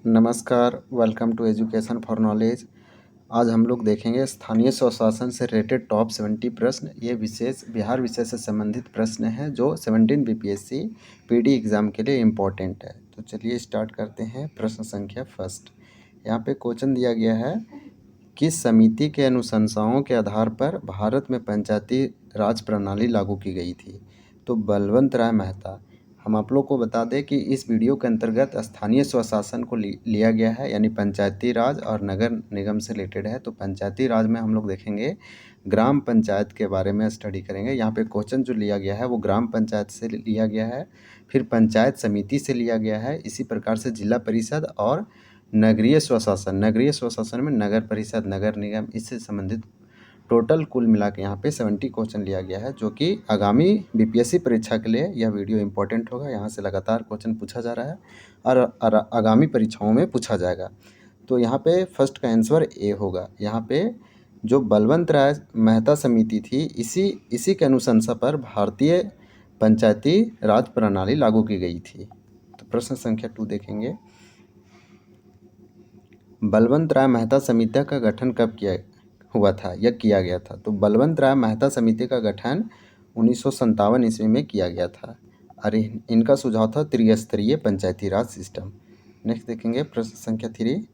नमस्कार, welcome to education for knowledge. आज हम लोग देखेंगे स्थानीय स्वशासन से रिलेटेड टॉप 70 प्रश्न। ये विशेष बिहार विषय से संबंधित प्रश्न हैं जो 17 बीपीएससी पीडी एग्ज़ाम के लिए इम्पोर्टेंट है। तो चलिए स्टार्ट करते हैं। प्रश्न संख्या फर्स्ट, यहाँ पे क्वेश्चन दिया गया है, किस समिति के अनुशंसाओं के आधार पर भारत में पंचायती राज प्रणाली लागू की गई थी? तो बलवंत राय मेहता। हम आप लोग को बता दें कि इस वीडियो के अंतर्गत स्थानीय स्वशासन को लिया गया है, यानी पंचायती राज और नगर निगम से रिलेटेड है। तो पंचायती राज में हम लोग देखेंगे ग्राम पंचायत के बारे में स्टडी करेंगे। यहाँ पे क्वेश्चन जो लिया गया है वो ग्राम पंचायत से लिया गया है, फिर पंचायत समिति से लिया गया है, इसी प्रकार से जिला परिषद और नगरीय स्वशासन में नगर परिषद, नगर निगम, इससे संबंधित टोटल कुल मिला के यहाँ पे 70 क्वेश्चन लिया गया है, जो कि आगामी बीपीएससी परीक्षा के लिए यह वीडियो इंपॉर्टेंट होगा। यहाँ से लगातार क्वेश्चन पूछा जा रहा है और आगामी परीक्षाओं में पूछा जाएगा। तो यहाँ पे फर्स्ट का आंसर ए होगा। यहाँ पे जो बलवंत राय मेहता समिति थी, इसी के अनुशंसा पर भारतीय पंचायती राज प्रणाली लागू की गई थी। तो प्रश्न संख्या 2 देखेंगे, बलवंत राय मेहता समिति का गठन कब हुआ था या किया गया था? तो बलवंत राय मेहता समिति का गठन 1957 ईस्वी में किया गया था और इनका सुझाव था त्रिस्तरीय पंचायती राज सिस्टम। नेक्स्ट देखेंगे प्रश्न संख्या 3,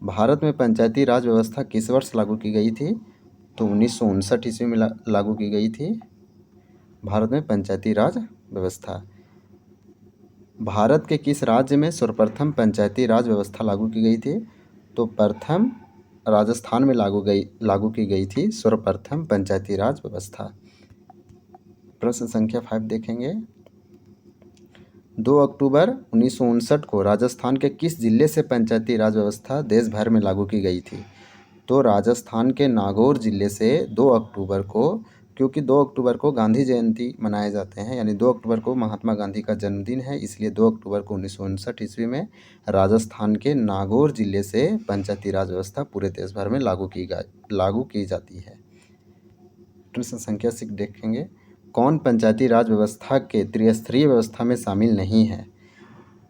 भारत में पंचायती राज व्यवस्था किस वर्ष लागू की गई थी? तो 1959 ईस्वी में लागू की गई थी भारत में पंचायती राज व्यवस्था। भारत के किस राज्य में सर्वप्रथम पंचायती राज व्यवस्था लागू की गई थी? तो प्रथम राजस्थान में लागू की गई थी सर्वप्रथम पंचायती राज व्यवस्था। प्रश्न संख्या 5 देखेंगे, 2 अक्टूबर 1959 को राजस्थान के किस जिले से पंचायती राज व्यवस्था देश भर में लागू की गई थी? तो राजस्थान के नागौर जिले से 2 अक्टूबर को, क्योंकि 2 अक्टूबर को गांधी जयंती मनाए जाते हैं, यानी 2 अक्टूबर को महात्मा गांधी का जन्मदिन है, इसलिए 2 अक्टूबर को 1959 ईस्वी में राजस्थान के नागौर जिले से पंचायती राज व्यवस्था पूरे देश भर में लागू की जाती है। प्रश्न संख्या 6 देखेंगे, कौन पंचायती राज व्यवस्था के त्रिस्तरीय व्यवस्था में शामिल नहीं है?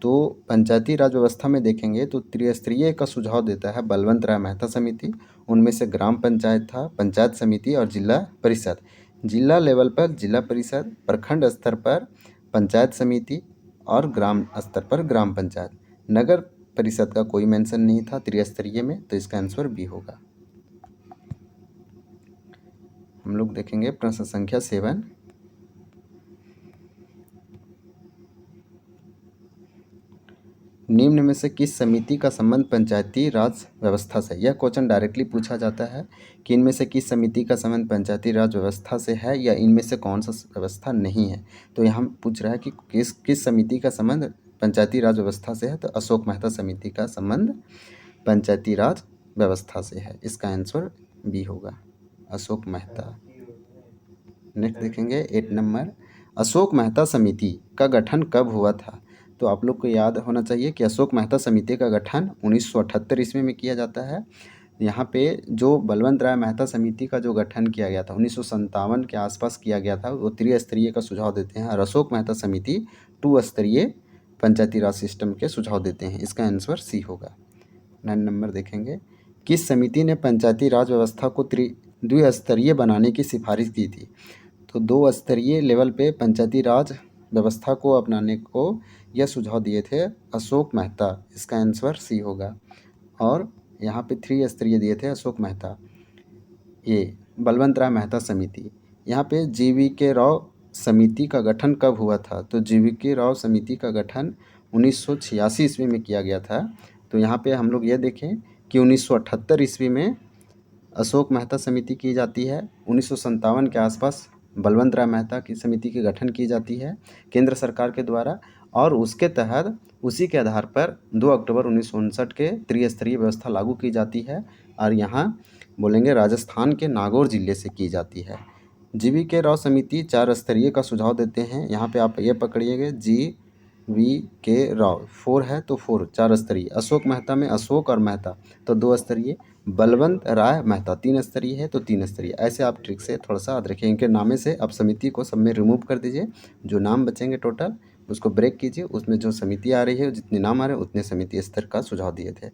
तो पंचायती राज व्यवस्था में देखेंगे तो त्रिस्तरीय का सुझाव देता है बलवंत राय मेहता समिति। उनमें से ग्राम पंचायत था, पंचायत समिति और जिला परिषद। जिला लेवल पर जिला परिषद, प्रखंड स्तर पर पंचायत समिति और ग्राम स्तर पर ग्राम पंचायत। नगर परिषद का कोई मेंशन नहीं था त्रिस्तरीय में, तो इसका आंसर बी होगा। हम लोग देखेंगे प्रश्न संख्या 7, निम्न में से किस समिति का संबंध पंचायती राज व्यवस्था से? यह क्वेश्चन डायरेक्टली पूछा जाता है कि इनमें से किस समिति का संबंध पंचायती राज व्यवस्था से है या इनमें से कौन सा व्यवस्था नहीं है। तो यहाँ पूछ रहा है कि किस समिति का संबंध पंचायती राज व्यवस्था से है। तो अशोक मेहता समिति का संबंध पंचायती राज व्यवस्था से है, इसका आंसर बी होगा, अशोक मेहता। नेक्स्ट देखेंगे 8 नंबर, अशोक मेहता समिति का गठन कब हुआ था? तो आप लोग को याद होना चाहिए कि अशोक मेहता समिति का गठन 1978 ईस्वी में किया जाता है। यहाँ पे जो बलवंत राय मेहता समिति का जो गठन किया गया था 1957 के आसपास किया गया था, वो त्रिस्तरीय का सुझाव देते हैं, और अशोक मेहता समिति 2 स्तरीय पंचायती राज सिस्टम के सुझाव देते हैं, इसका आंसर सी होगा। 9 नंबर देखेंगे, किस समिति ने पंचायती राज व्यवस्था को द्विस्तरीय बनाने की सिफारिश की थी? तो 2 स्तरीय लेवल पे पंचायती राज व्यवस्था को अपनाने को यह सुझाव दिए थे अशोक मेहता, इसका आंसर सी होगा। और यहाँ पे 3 स्तरीय दिए थे अशोक मेहता। ये बलवंत राय मेहता समिति, यहाँ पे GV.K. राव समिति का गठन कब हुआ था? तो GV.K. राव समिति का गठन 1986 ईस्वी में किया गया था। तो यहाँ पे हम लोग ये देखें कि 1978 ईस्वी में अशोक मेहता समिति की जाती है, 1957 के आसपास बलवंत राय मेहता की समिति की गठन की जाती है केंद्र सरकार के द्वारा, और उसके तहत उसी के आधार पर 2 अक्टूबर 1959 के त्रिस्तरीय व्यवस्था लागू की जाती है, और यहाँ बोलेंगे राजस्थान के नागौर जिले से की जाती है। GV.K. राव समिति 4 स्तरीय का सुझाव देते हैं। यहाँ पे आप ये पकड़िएगा, GV.K. राव 4 है तो 4 स्तरीय, अशोक मेहता में अशोक और मेहता तो 2 स्तरीय, बलवंत राय मेहता 3 स्तरीय है तो 3 स्तरीय। ऐसे आप ट्रिक से थोड़ा सा याद रखिए, इनके नामे से आप समिति को सब में रिमूव कर दीजिए, जो नाम बचेंगे टोटल उसको ब्रेक कीजिए, उसमें जो समिति आ रही है जितने नाम आ रहे हैं उतने समिति स्तर का सुझाव दिए थे।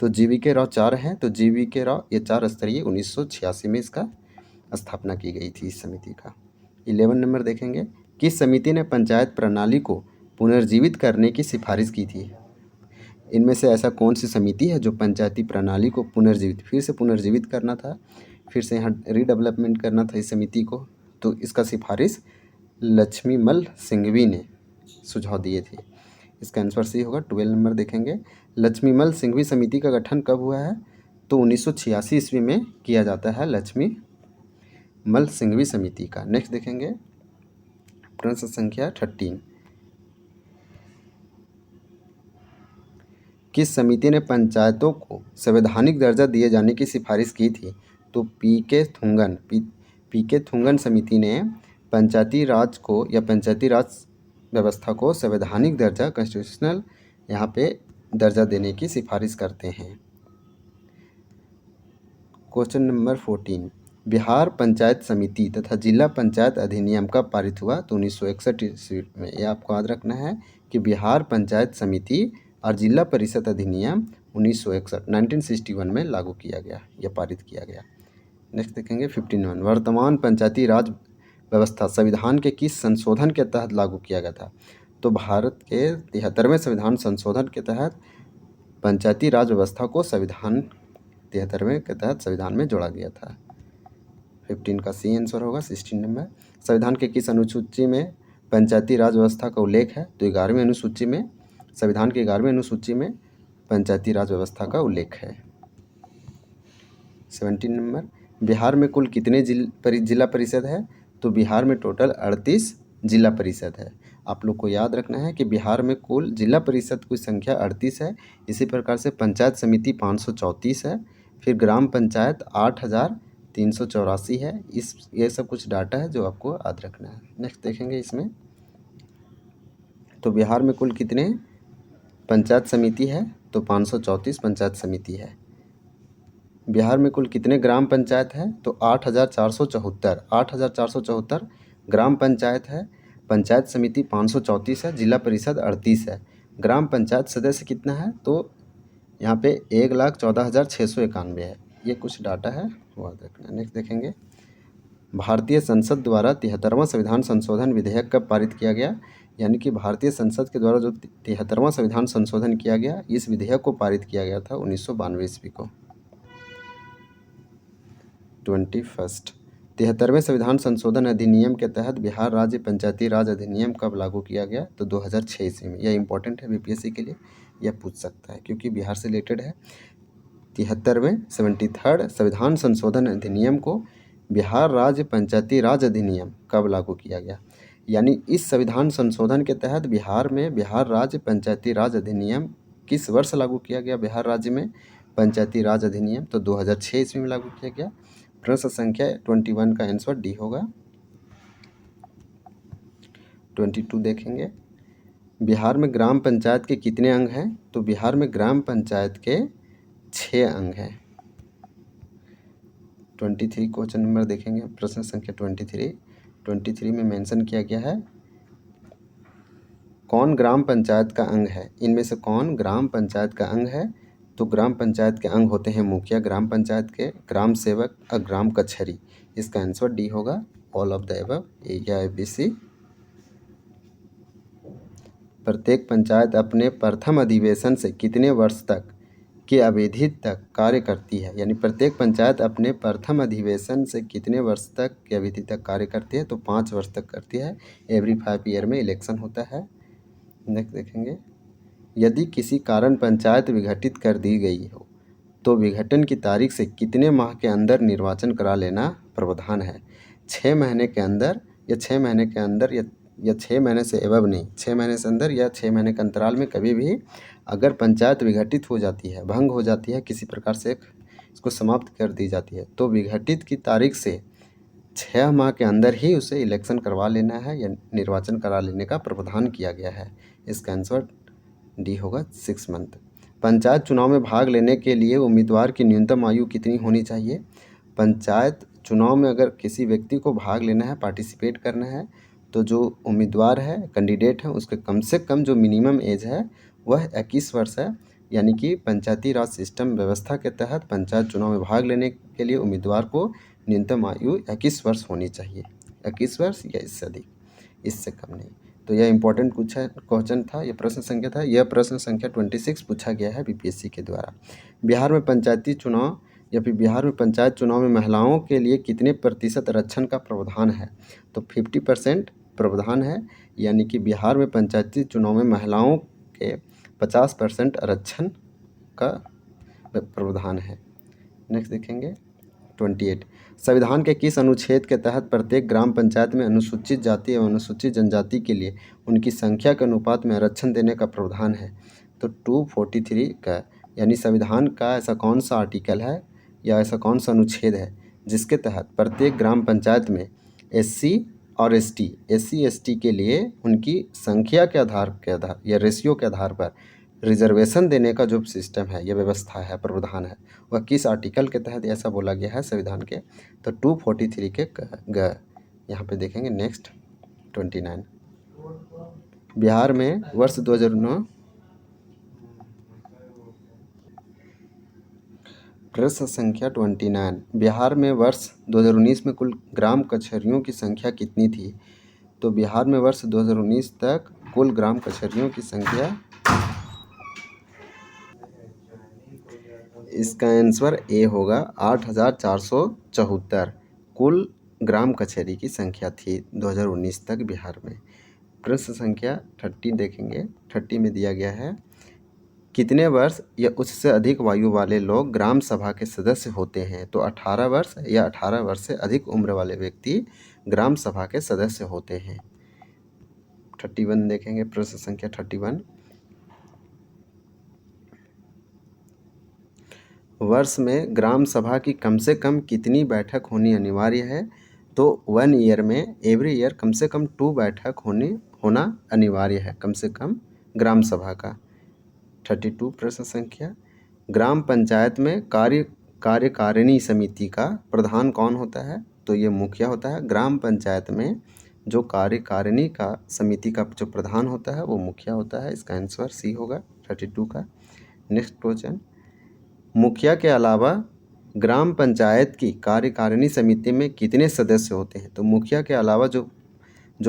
तो जीवीके राव 4 हैं, तो जीवीके राव ये 4 स्तरीय 1986 में इसका स्थापना की गई थी इस समिति का। 11 नंबर देखेंगे, किस समिति ने पंचायत प्रणाली को पुनर्जीवित करने की सिफारिश की थी? इनमें से ऐसा कौन सी समिति है जो पंचायती प्रणाली को फिर से पुनर्जीवित करना था, फिर से यहाँ रीडेवलपमेंट करना था इस समिति को? तो इसका सिफारिश लक्ष्मीमल सिंघवी ने सुझाव दिए थे। इसका आंसर सी होगा। 12 नंबर देखेंगे, लक्ष्मीमल सिंघवी समिति का गठन कब हुआ है? तो 1986 ईस्वी में किया जाता है लक्ष्मीमल सिंघवी समिति का। नेक्स्ट देखेंगे प्रश्न संख्या 13, किस समिति ने पंचायतों को संवैधानिक दर्जा दिए जाने की सिफारिश की थी? तो पी के थुंगन समिति ने पंचायती राज को या पंचायती राज व्यवस्था को संवैधानिक दर्जा कॉन्स्टिट्यूशनल यहाँ पे दर्जा देने की सिफारिश करते हैं। क्वेश्चन नंबर 14, बिहार पंचायत समिति तथा जिला पंचायत अधिनियम कब पारित हुआ? तो 1961 ईस्वी में। यह आपको याद रखना है कि बिहार पंचायत समिति और जिला परिषद अधिनियम 1961 में लागू किया गया या पारित किया गया। नेक्स्ट देखेंगे 15, वर्तमान पंचायती राज व्यवस्था संविधान के किस संशोधन के तहत लागू किया गया था? तो भारत के 73वें संविधान संशोधन के तहत पंचायती राज व्यवस्था को 73वें के तहत संविधान में जोड़ा गया था। 15 का सी आंसर होगा। 16 नंबर, संविधान के किस अनुसूची में पंचायती राज व्यवस्था का उल्लेख है? तो 11वीं अनुसूची में, संविधान की 11वीं अनुसूची में पंचायती राज व्यवस्था का उल्लेख है। 17 नंबर, बिहार में कुल कितने जिला परिषद है? तो बिहार में टोटल 38 जिला परिषद है। आप लोग को याद रखना है कि बिहार में कुल जिला परिषद की संख्या 38 है। इसी प्रकार से पंचायत समिति 534 है, फिर ग्राम पंचायत 8384 है। ये सब कुछ डाटा है जो आपको याद रखना है। नेक्स्ट देखेंगे इसमें, तो बिहार में कुल कितने पंचायत समिति है? तो 534 पंचायत समिति है। बिहार में कुल कितने ग्राम पंचायत है? तो 8474 ग्राम पंचायत है। पंचायत समिति 534 है, जिला परिषद 38 है। ग्राम पंचायत सदस्य कितना है? तो यहाँ पे 1,14,691 है। ये कुछ डाटा है वो याद रखना। नेक्स्ट देखेंगे, भारतीय संसद द्वारा 73वां संविधान संशोधन विधेयक कब पारित किया गया? यानी कि भारतीय संसद के द्वारा जो 73वां संविधान संशोधन किया गया, इस विधेयक को पारित किया गया था 1992 ईस्वी को। 21, 73वें संविधान संशोधन अधिनियम के तहत बिहार राज्य पंचायती राज अधिनियम कब लागू किया गया? तो 2006 ईस्वी में। यह इंपॉर्टेंट है बीपीएससी के लिए, यह पूछ सकता है क्योंकि बिहार से रिलेटेड है। 73 संविधान संशोधन अधिनियम को बिहार राज्य पंचायती राज अधिनियम कब लागू किया गया? यानी इस संविधान संशोधन के तहत बिहार में बिहार राज्य पंचायती राज अधिनियम किस वर्ष लागू किया गया? बिहार राज्य में पंचायती राज अधिनियम तो 2006 ईस्वी में लागू किया गया। प्रश्न संख्या 21 का आंसर डी होगा। 22 देखेंगे, बिहार में ग्राम पंचायत के कितने अंग हैं? तो बिहार में ग्राम पंचायत के 6 अंग हैं। 23 क्वेश्चन नंबर देखेंगे, प्रश्न संख्या 23 में मेंशन किया गया है कौन ग्राम पंचायत का अंग है? इनमें से कौन ग्राम पंचायत का अंग है? तो ग्राम पंचायत के अंग होते हैं मुखिया ग्राम पंचायत के, ग्राम सेवक और ग्राम कचहरी। इसका आंसर डी होगा, ऑल ऑफ द एबव, या ABC। प्रत्येक पंचायत अपने प्रथम अधिवेशन से कितने वर्ष तक की अवधि तक कार्य करती है? यानी प्रत्येक पंचायत अपने प्रथम अधिवेशन से कितने वर्ष तक की अवधि तक कार्य करती है? तो 5 वर्ष तक करती है। एवरी 5 ईयर में इलेक्शन होता है। नेक्स्ट देखेंगे, यदि किसी कारण पंचायत विघटित कर दी गई हो तो विघटन की तारीख से कितने माह के अंदर निर्वाचन करा लेना प्रावधान है? 6 महीने के अंदर या 6 महीने के अंदर या 6 महीने से एबव नहीं, 6 महीने से अंदर या 6 महीने के अंतराल में कभी भी अगर पंचायत विघटित हो जाती है, भंग हो जाती है, किसी प्रकार से इसको समाप्त कर दी जाती है, तो विघटित की तारीख से 6 माह के अंदर ही उसे इलेक्शन करवा लेना है या निर्वाचन करा लेने का प्रावधान किया गया है। इसका आंसर डी होगा 6 मंथ। पंचायत चुनाव में भाग लेने के लिए उम्मीदवार की न्यूनतम आयु कितनी होनी चाहिए? पंचायत चुनाव में अगर किसी व्यक्ति को भाग लेना है, पार्टिसिपेट करना है, तो जो उम्मीदवार है, कैंडिडेट है, उसके कम से कम जो मिनिमम एज है वह 21 वर्ष है। यानी कि पंचायती राज सिस्टम व्यवस्था के तहत पंचायत चुनाव में भाग लेने के लिए उम्मीदवार को न्यूनतम आयु 21 वर्ष होनी चाहिए। 21 वर्ष या इससे अधिक, इससे कम नहीं। तो यह इंपॉर्टेंट क्वेश्चन था, यह प्रश्न संख्या था। यह प्रश्न संख्या 26 पूछा गया है बीपीएससी के द्वारा। बिहार में पंचायती चुनाव या फिर बिहार में पंचायत चुनाव में महिलाओं के लिए कितने प्रतिशत आरक्षण का प्रावधान है? तो 50% प्रावधान है। यानी कि बिहार में पंचायती चुनाव में महिलाओं के 50% आरक्षण का प्रावधान है। नेक्स्ट देखेंगे 28। संविधान के किस अनुच्छेद के तहत प्रत्येक ग्राम पंचायत में अनुसूचित जाति एवं अनुसूचित जनजाति के लिए उनकी संख्या के अनुपात में आरक्षण देने का प्रावधान है? तो 243 का, यानी संविधान का ऐसा कौन सा आर्टिकल है या ऐसा कौन सा अनुच्छेद है जिसके तहत प्रत्येक ग्राम पंचायत में एससी और एसटी के लिए उनकी संख्या के आधार या रेशियो के आधार पर रिजर्वेशन देने का जो सिस्टम है, यह व्यवस्था है, प्रावधान है, वह किस आर्टिकल के तहत ऐसा बोला गया है संविधान के? तो 243 के ग। यहाँ पे देखेंगे नेक्स्ट 29। बिहार में वर्ष 2009 प्रश्न संख्या 29। बिहार में वर्ष 2019 में कुल ग्राम कचहरियों की संख्या कितनी थी? तो बिहार में वर्ष 2019 तक कुल ग्राम कचहरियों की संख्या, इसका आंसर ए होगा 8474 कुल ग्राम कचहरी की संख्या थी 2019 तक बिहार में। प्रश्न संख्या 30 देखेंगे। 30 में दिया गया है, कितने वर्ष या उससे अधिक वायु वाले लोग ग्राम सभा के सदस्य होते हैं? तो 18 वर्ष या 18 वर्ष से अधिक उम्र वाले व्यक्ति ग्राम सभा के सदस्य होते हैं। 31 देखेंगे। प्रश्न संख्या 31। वर्ष में ग्राम सभा की कम से कम कितनी बैठक होनी अनिवार्य है? तो 1 ईयर में एवरी ईयर कम से कम 2 बैठक होना अनिवार्य है, कम से कम ग्राम सभा का। 32 प्रश्न संख्या, ग्राम पंचायत में कार्यकारिणी समिति का प्रधान कौन होता है? तो ये मुखिया होता है। ग्राम पंचायत में जो कार्यकारिणी का समिति का जो प्रधान होता है वो मुखिया होता है। इसका आंसर सी होगा 32 का। नेक्स्ट क्वेश्चन, मुखिया के अलावा ग्राम पंचायत की कार्यकारिणी समिति में कितने सदस्य होते हैं? तो मुखिया के अलावा जो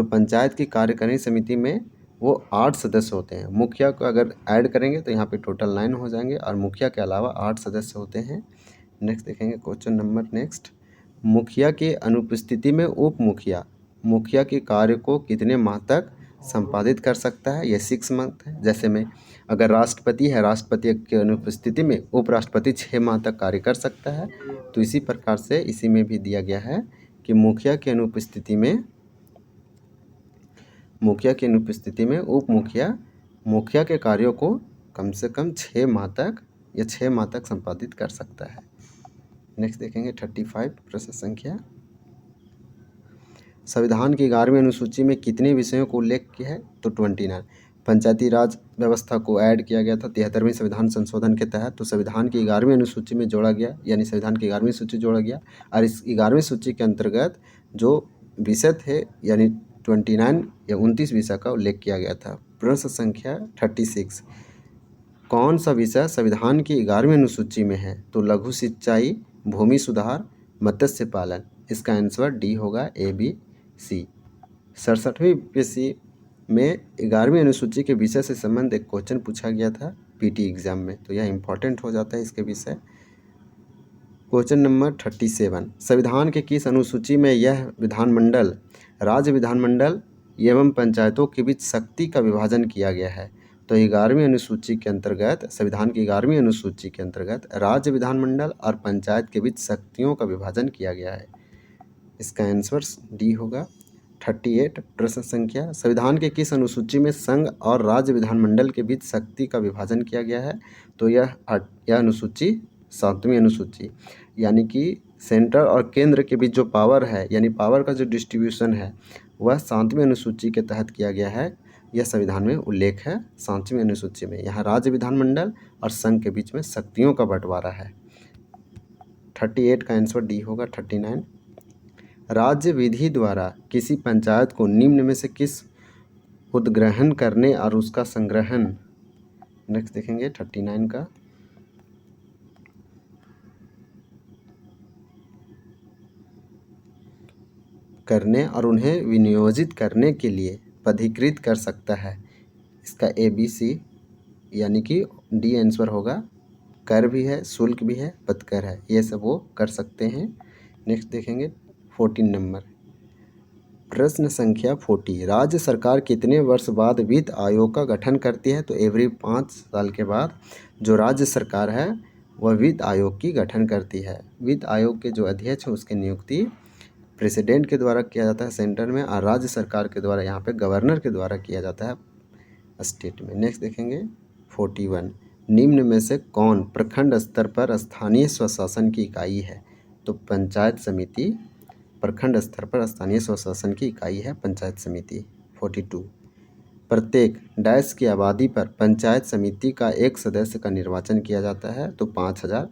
पंचायत की कार्यकारिणी समिति में वो 8 सदस्य होते हैं। मुखिया को अगर ऐड करेंगे तो यहाँ पे टोटल 9 हो जाएंगे और मुखिया के अलावा 8 सदस्य होते हैं। नेक्स्ट देखेंगे क्वेश्चन नंबर नेक्स्ट, मुखिया की अनुपस्थिति में उप मुखिया के कार्य को कितने माह तक संपादित कर सकता है? ये 6 मंथ है। जैसे में अगर राष्ट्रपति है, राष्ट्रपति की अनुपस्थिति में उपराष्ट्रपति 6 माह तक कार्य कर सकता है। तो इसी प्रकार से इसी में भी दिया गया है कि मुखिया की अनुपस्थिति में उप मुखिया के कार्यों को कम से कम 6 माह तक संपादित कर सकता है। नेक्स्ट देखेंगे 35 प्रश्न संख्या, संविधान की 11वीं अनुसूची में कितने विषयों को उल्लेख किया है? तो 29। पंचायती राज व्यवस्था को ऐड किया गया था 73वें संविधान संशोधन के तहत। तो संविधान की 11वीं अनुसूची में जोड़ा गया, यानी संविधान की 11वीं सूची जोड़ा गया और इस 11वीं सूची के अंतर्गत जो विषय थे यानी 29 या 29 विषय का उल्लेख किया गया था। प्रश्न संख्या 36, कौन सा विषय संविधान की 11वीं अनुसूची में है? तो लघु सिंचाई, भूमि सुधार, मत्स्य पालन। इसका आंसर डी होगा ABC। 67वीं यूपीएससी में 11वीं अनुसूची के विषय से संबंध एक क्वेश्चन पूछा गया था पीटी एग्जाम में, तो यह इंपॉर्टेंट हो जाता है इसके विषय। क्वेश्चन नंबर 37, संविधान के किस अनुसूची में यह विधानमंडल, राज्य विधानमंडल एवं पंचायतों के बीच शक्ति का विभाजन किया गया है? तो 11वीं अनुसूची के अंतर्गत, संविधान की 11वीं अनुसूची के अंतर्गत राज्य विधानमंडल और पंचायत के बीच शक्तियों का विभाजन किया गया है। इसका आंसर डी होगा। 38 प्रश्न संख्या, संविधान के किस अनुसूची में संघ और राज्य विधानमंडल के बीच शक्ति का विभाजन किया गया है? तो यह अनुसूची 7वीं अनुसूची, यानी कि सेंटर और केंद्र के बीच जो पावर है, यानी पावर का जो डिस्ट्रीब्यूशन है वह 7वीं अनुसूची के तहत किया गया है। यह संविधान में उल्लेख है 7वीं अनुसूची में। यहाँ राज्य विधानमंडल और संघ के बीच में शक्तियों का बंटवारा है। 38 का आंसर डी होगा। 39, राज्य विधि द्वारा किसी पंचायत को निम्न में से किस उद्ग्रहण करने और उसका संग्रहण, नेक्स्ट देखेंगे 39 का, करने और उन्हें विनियोजित करने के लिए प्राधिकृत कर सकता है। इसका ABC यानी कि D आंसर होगा। कर भी है, शुल्क भी है, पदकर है, ये सब वो कर सकते हैं। नेक्स्ट देखेंगे 14 नंबर, प्रश्न संख्या 40, राज्य सरकार कितने वर्ष बाद वित्त आयोग का गठन करती है? तो एवरी 5 साल के बाद जो राज्य सरकार है वह वित्त आयोग की गठन करती है। वित्त आयोग के जो अध्यक्ष हैं उसकी नियुक्ति प्रेसिडेंट के द्वारा किया जाता है सेंटर में, और राज्य सरकार के द्वारा यहाँ पे गवर्नर के द्वारा किया जाता है स्टेट में। नेक्स्ट देखेंगे 41, निम्न में से कौन प्रखंड स्तर पर स्थानीय स्वशासन की इकाई है? तो पंचायत समिति प्रखंड स्तर पर स्थानीय स्वशासन की इकाई है पंचायत समिति। 42, प्रत्येक डैश की आबादी पर पंचायत समिति का एक सदस्य का निर्वाचन किया जाता है। तो 5000,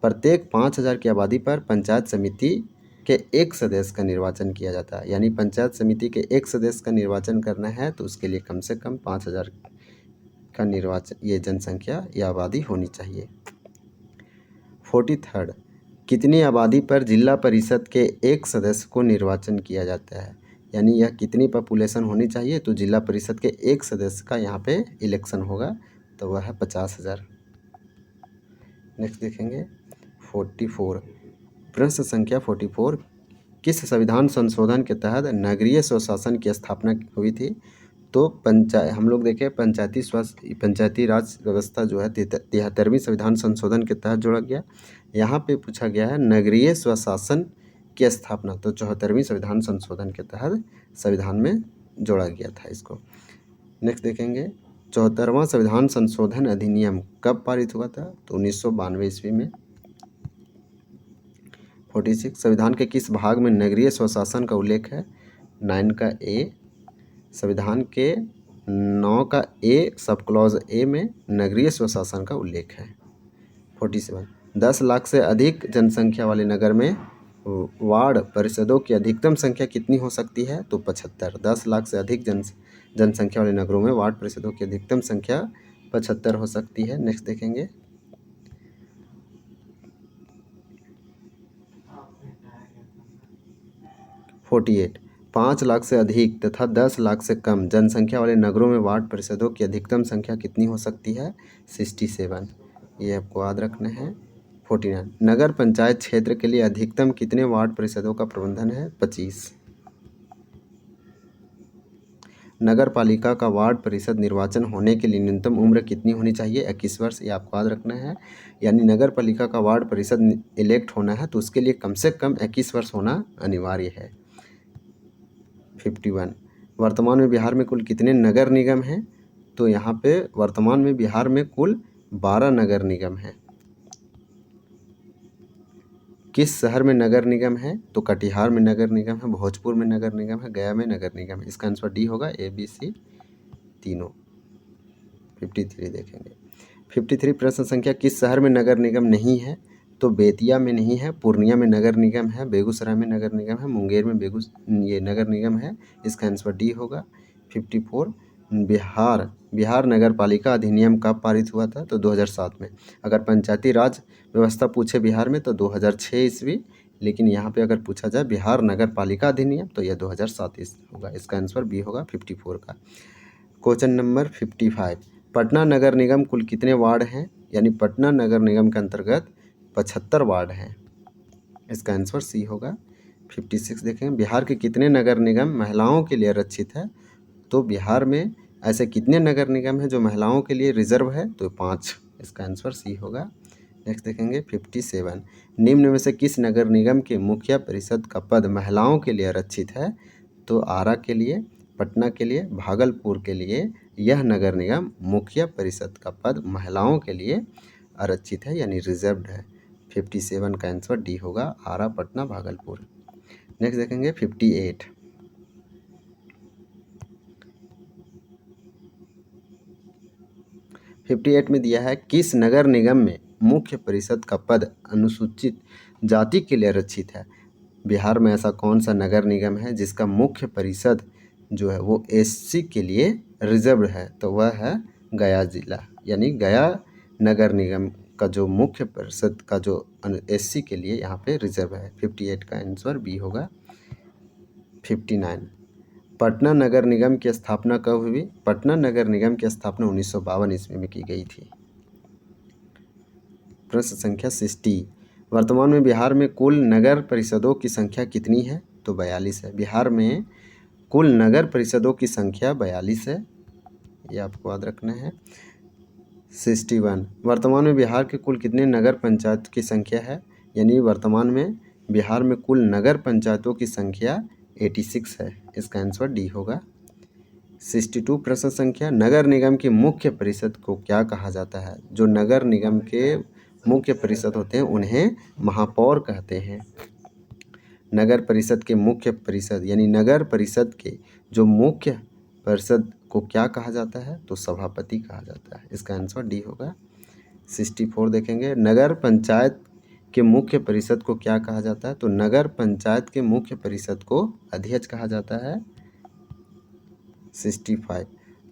प्रत्येक 5000 की आबादी पर पंचायत समिति के एक सदस्य का निर्वाचन किया जाता है। यानी पंचायत समिति के एक सदस्य का निर्वाचन करना है तो उसके लिए कम से कम 5000 का निर्वाचन, ये जनसंख्या या आबादी होनी चाहिए। 43, कितनी आबादी पर जिला परिषद के एक सदस्य को निर्वाचन किया जाता है? यानी यह कितनी पॉपुलेशन होनी चाहिए? तो जिला परिषद के एक सदस्य का यहाँ पे इलेक्शन होगा, तो वह है 50,000। नेक्स्ट देखेंगे 44, प्रश्न संख्या 44, किस संविधान संशोधन के तहत नगरीय स्वशासन की स्थापना हुई थी? तो हम लोग देखें पंचायती राज व्यवस्था जो है 73वीं संविधान संशोधन के तहत जोड़ा गया। यहाँ पे पूछा गया है नगरीय स्वशासन की स्थापना, तो 74वीं संविधान संशोधन के तहत संविधान में जोड़ा गया था इसको। नेक्स्ट देखेंगे 74वां संविधान संशोधन अधिनियम कब पारित हुआ था? तो 1992 ईस्वी में। 46, संविधान के किस भाग में नगरीय स्वशासन का उल्लेख है? 9 का A, संविधान के 9 का A सब क्लॉज A में नगरीय स्वशासन का उल्लेख है। 47, 10 लाख से अधिक जनसंख्या वाले नगर में वार्ड परिषदों की अधिकतम संख्या कितनी हो सकती है? तो 75। 10 लाख से अधिक जनसंख्या वाले नगरों में वार्ड परिषदों की अधिकतम संख्या 75 हो सकती है। नेक्स्ट देखेंगे 48, 5 लाख से अधिक तथा 10 लाख से कम जनसंख्या वाले नगरों में वार्ड परिषदों की अधिकतम संख्या कितनी हो सकती है? 67, ये आपको याद रखना है। 49, नगर पंचायत क्षेत्र के लिए अधिकतम कितने वार्ड परिषदों का प्रबंधन है? 25। नगर पालिका का वार्ड परिषद निर्वाचन होने के लिए न्यूनतम उम्र कितनी होनी चाहिए? 21 वर्ष, ये आपको याद रखना है। यानी नगर पालिका का वार्ड परिषद इलेक्ट होना है तो उसके लिए कम से कम 21 वर्ष होना अनिवार्य है। 51, वर्तमान में बिहार में कुल कितने नगर निगम हैं? तो यहाँ पे वर्तमान में बिहार में कुल 12 नगर निगम हैं। किस शहर में नगर निगम है? तो कटिहार में नगर निगम है, भोजपुर में नगर निगम है, गया में नगर निगम है। इसका आंसर डी होगा, ABC तीनों। 53 देखेंगे 53, प्रश्न संख्या, किस शहर में नगर निगम नहीं है? तो बेतिया में नहीं है, पूर्णिया में नगर निगम है, बेगूसराय में नगर निगम है, मुंगेर में ये नगर निगम है। इसका आंसर डी होगा। 54, बिहार नगर पालिका अधिनियम कब पारित हुआ था? तो 2007 में। अगर पंचायती राज व्यवस्था पूछे बिहार में तो 2006 ईस्वी, लेकिन यहाँ पे अगर पूछा जाए बिहार नगर पालिका अधिनियम तो यह 2007 ईस्वी होगा। इसका आंसर बी होगा 54 का। क्वेश्चन नंबर 55, पटना नगर निगम कुल कितने वार्ड हैं? यानी पटना नगर निगम के अंतर्गत 75 वार्ड हैं। इसका आंसर सी होगा। 56 देखें, बिहार के कितने नगर निगम महिलाओं के लिए आरक्षित है? तो बिहार में ऐसे कितने नगर निगम हैं जो महिलाओं के लिए रिजर्व है? तो 5। इसका आंसर सी होगा। नेक्स्ट देखेंगे 57, निम्न में से किस नगर निगम के मुखिया परिषद का पद महिलाओं के लिए आरक्षित है? तो आरा के लिए, पटना के लिए, भागलपुर के लिए यह नगर निगम मुखिया परिषद का पद महिलाओं के लिए आरक्षित है यानी रिजर्व्ड है। 57 का आंसर डी होगा, आरा, पटना, भागलपुर। नेक्स्ट देखेंगे 58, में दिया है, किस नगर निगम में मुख्य परिषद का पद अनुसूचित जाति के लिए आरक्षित है? बिहार में ऐसा कौन सा नगर निगम है जिसका मुख्य परिषद जो है वो एससी के लिए रिजर्व है? तो वह है गया जिला, यानी गया नगर निगम का जो मुख्य परिषद का जो एससी के लिए यहाँ पे रिजर्व है। 58 का आंसर बी होगा। 59, पटना नगर निगम की स्थापना कब हुई? पटना नगर निगम की स्थापना 1952 ईस्वी में की गई थी। प्रश्न संख्या 60, वर्तमान में बिहार में कुल नगर परिषदों की संख्या कितनी है? तो 42 है। बिहार में कुल नगर परिषदों की संख्या 42 है, ये आपको याद रखना है। 61, वर्तमान में बिहार के कुल कितने नगर पंचायत की संख्या है? यानी वर्तमान में बिहार में कुल नगर पंचायतों की संख्या 86 है, इसका आंसर डी होगा। 62, प्रश्न संख्या, नगर निगम की मुख्य परिषद को क्या कहा जाता है? जो नगर निगम के मुख्य परिषद होते हैं उन्हें महापौर कहते हैं। नगर परिषद के मुख्य परिषद यानी नगर परिषद के जो मुख्य परिषद को क्या कहा जाता है? तो सभापति कहा जाता है, इसका आंसर डी होगा। 64 देखेंगे, नगर पंचायत के मुख्य परिषद को क्या कहा जाता है? तो नगर पंचायत के मुख्य परिषद को अध्यक्ष कहा जाता है। 65,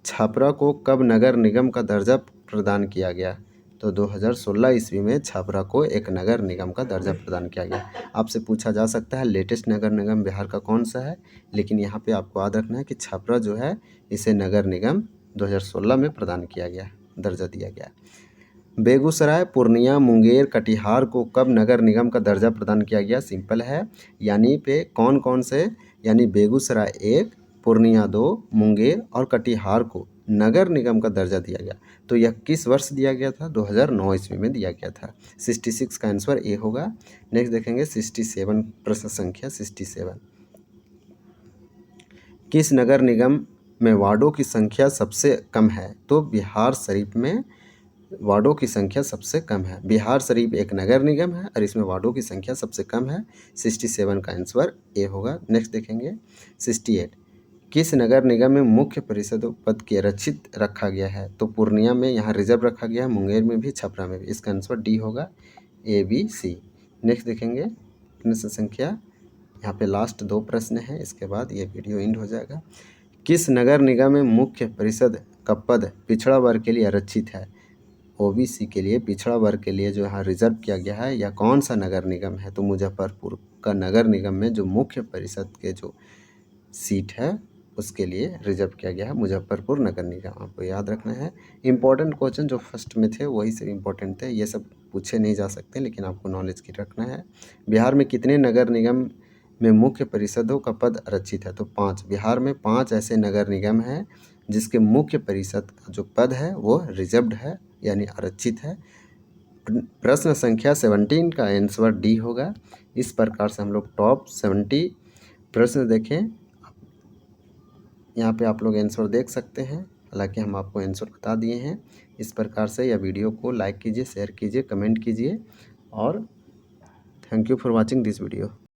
छपरा को कब नगर निगम का दर्जा प्रदान किया गया? तो 2016 ईस्वी में छपरा को एक नगर निगम का दर्जा प्रदान किया गया। आपसे पूछा जा सकता है लेटेस्ट नगर निगम बिहार का कौन सा है, लेकिन यहाँ पे आपको याद रखना है कि छपरा जो है इसे नगर निगम 2016 में प्रदान किया गया, दर्जा दिया गया। बेगूसराय, पूर्णिया, मुंगेर, कटिहार को कब नगर निगम का दर्जा प्रदान किया गया? सिंपल है, यानी पे कौन कौन से, यानी बेगूसराय 1, पूर्णिया 2, मुंगेर और कटिहार को नगर निगम का दर्जा दिया गया। तो यह किस वर्ष दिया गया था? 2009 ईस्वी में दिया गया था। 66 का आंसर ए होगा। नेक्स्ट देखेंगे 67, प्रश्न संख्या 67, किस नगर निगम में वार्डों की संख्या सबसे कम है? तो बिहार शरीफ में वार्डों की संख्या सबसे कम है। बिहार शरीफ एक नगर निगम है और इसमें वार्डों की संख्या सबसे कम है। 67 का आंसर ए होगा। नेक्स्ट देखेंगे 68, किस नगर निगम में मुख्य परिषद पद के आरक्षित रखा गया है? तो पूर्णिया में यहाँ रिजर्व रखा गया है, मुंगेर में भी, छपरा में भी, इसका आंसर डी होगा, ए बी सी। नेक्स्ट देखेंगे प्रश्न संख्या, यहाँ पे लास्ट 2 प्रश्न हैं, इसके बाद ये वीडियो एंड हो जाएगा। किस नगर निगम में मुख्य परिषद का पद पिछड़ा वर्ग के लिए आरक्षित है? ओबीसी के लिए, पिछड़ा वर्ग के लिए जो यहाँ रिजर्व किया गया है, या कौन सा नगर निगम है? तो मुजफ्फरपुर का नगर निगम में जो मुख्य परिषद के जो सीट है उसके लिए रिजर्व किया गया है मुजफ्फरपुर नगर निगम, आपको याद रखना है। इंपॉर्टेंट क्वेश्चन जो फर्स्ट में थे वही से इंपॉर्टेंट थे, ये सब पूछे नहीं जा सकते, लेकिन आपको नॉलेज की रखना है। बिहार में कितने नगर निगम में मुख्य परिषदों का पद आरक्षित है? तो 5। बिहार में 5 ऐसे नगर निगम हैं जिसके मुख्य परिषद का जो पद है वो रिजर्व्ड है, यानी आरक्षित है। प्रश्न संख्या 17 का आंसर डी होगा। इस प्रकार से हम लोग टॉप 70 प्रश्न देखें। यहाँ पे आप लोग आंसर देख सकते हैं, हालांकि हम आपको आंसर बता दिए हैं। इस प्रकार से यह वीडियो को लाइक कीजिए, शेयर कीजिए, कमेंट कीजिए, और thank you for watching this video.